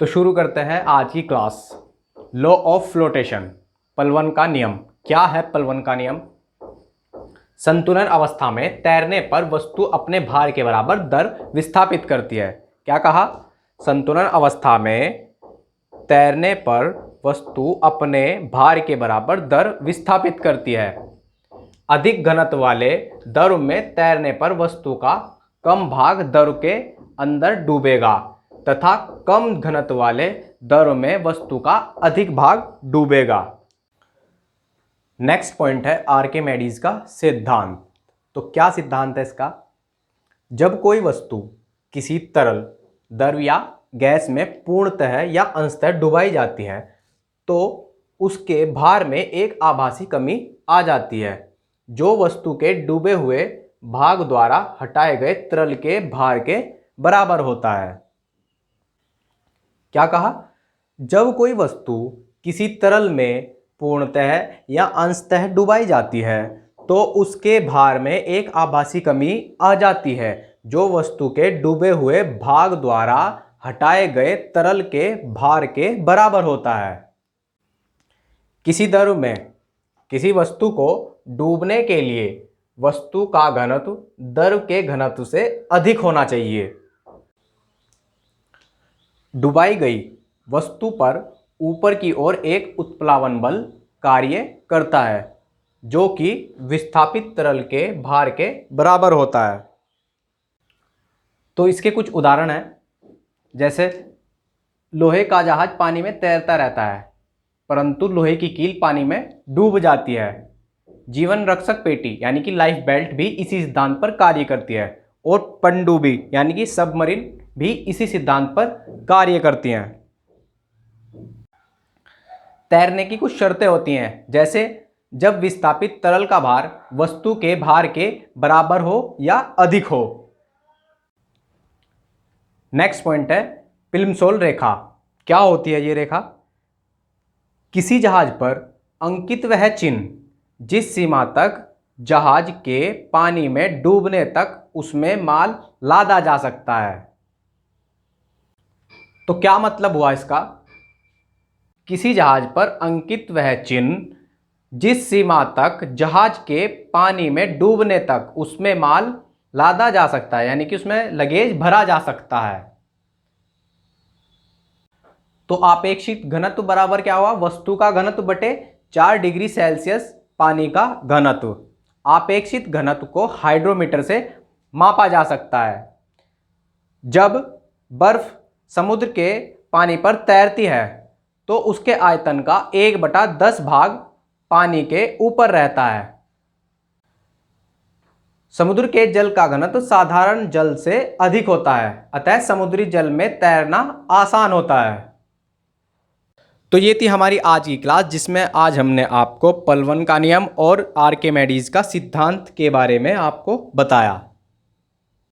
तो शुरू करते हैं आज की क्लास। लॉ ऑफ फ्लोटेशन, पलवन का नियम। क्या है पलवन का नियम? संतुलन अवस्था में तैरने पर वस्तु अपने भार के बराबर दर विस्थापित करती है। क्या कहा? संतुलन अवस्था में तैरने पर वस्तु अपने भार के बराबर दर विस्थापित करती है। अधिक घनत्व वाले द्रव में तैरने पर वस्तु का कम भाग द्रव के अंदर डूबेगा तथा कम घनत्व वाले द्रव में वस्तु का अधिक भाग डूबेगा। नेक्स्ट पॉइंट है आर्किमेडीज का सिद्धांत। तो क्या सिद्धांत है इसका? जब कोई वस्तु किसी तरल, द्रव या गैस में पूर्णतः या अंशतः डुबाई जाती है तो उसके भार में एक आभासी कमी आ जाती है जो वस्तु के डूबे हुए भाग द्वारा हटाए गए तरल के भार के बराबर होता है। क्या कहा? जब कोई वस्तु किसी तरल में पूर्णतः या अंशतः डुबाई जाती है तो उसके भार में एक आभासी कमी आ जाती है जो वस्तु के डूबे हुए भाग द्वारा हटाए गए तरल के भार के बराबर होता है। किसी द्रव में किसी वस्तु को डूबने के लिए वस्तु का घनत्व द्रव के घनत्व से अधिक होना चाहिए। डुबाई गई वस्तु पर ऊपर की ओर एक उत्प्लावन बल कार्य करता है जो कि विस्थापित तरल के भार के बराबर होता है। तो इसके कुछ उदाहरण हैं, जैसे लोहे का जहाज पानी में तैरता रहता है परंतु लोहे की कील पानी में डूब जाती है। जीवन रक्षक पेटी यानी कि लाइफ बेल्ट भी इसी सिद्धांत पर कार्य करती है और पनडुब्बी यानी कि सबमरीन भी इसी सिद्धांत पर कार्य करती हैं। तैरने की कुछ शर्तें होती हैं, जैसे जब विस्थापित तरल का भार वस्तु के भार के बराबर हो या अधिक हो। नेक्स्ट पॉइंट है पिल्मसोल रेखा। क्या होती है ये रेखा? किसी जहाज पर अंकित वह चिन्ह जिस सीमा तक जहाज के पानी में डूबने तक उसमें माल लादा जा सकता है। तो क्या मतलब हुआ इसका? किसी जहाज पर अंकित वह चिन्ह जिस सीमा तक जहाज के पानी में डूबने तक उसमें माल लादा जा सकता है, यानी कि उसमें लगेज भरा जा सकता है। तो आपेक्षिक घनत्व बराबर क्या हुआ? वस्तु का घनत्व बटे 4 डिग्री सेल्सियस पानी का घनत्व। आपेक्षिक घनत्व को हाइड्रोमीटर से मापा जा सकता है। जब बर्फ समुद्र के पानी पर तैरती है तो उसके आयतन का 1/10 भाग पानी के ऊपर रहता है। समुद्र के जल का घनत्व साधारण जल से अधिक होता है, अतः समुद्री जल में तैरना आसान होता है। तो ये थी हमारी आज की क्लास, जिसमें आज हमने आपको पलवन का नियम और आर्किमेडीज का सिद्धांत के बारे में आपको बताया।